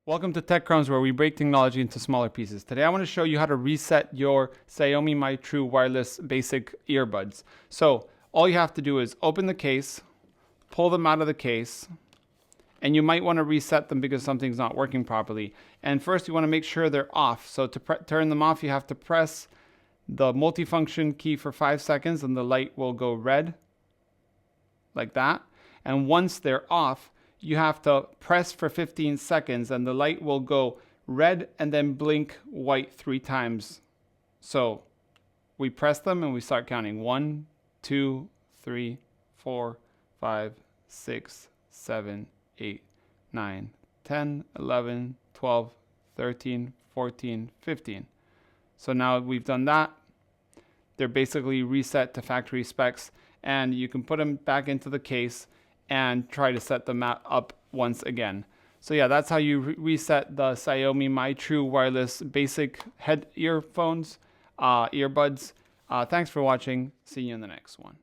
Welcome to Tech Crumbs, where we break technology into smaller pieces. Today I want to show you how to reset your Xiaomi Mi True wireless basic earbuds. So all you have to do is open the case, pull them out of the case, and you might want to reset them because something's not working properly. And first you want to make sure they're off. So to turn them off, you have to press the multifunction key for 5 seconds and the light will go red like that. And once they're off, you have to press for 15 seconds and the light will go red and then blink white 3 times. So we press them and we start counting 1, 2, 3, 4, 5, 6, 7, 8, 9, 10, 11, 12, 13, 14, 15. So now we've done that. They're basically reset to factory specs, and you can put them back into the case and try to set them up once again. So yeah, that's how you reset the Xiaomi Mi True wireless basic head earphones, earbuds. Thanks for watching. See you in the next one.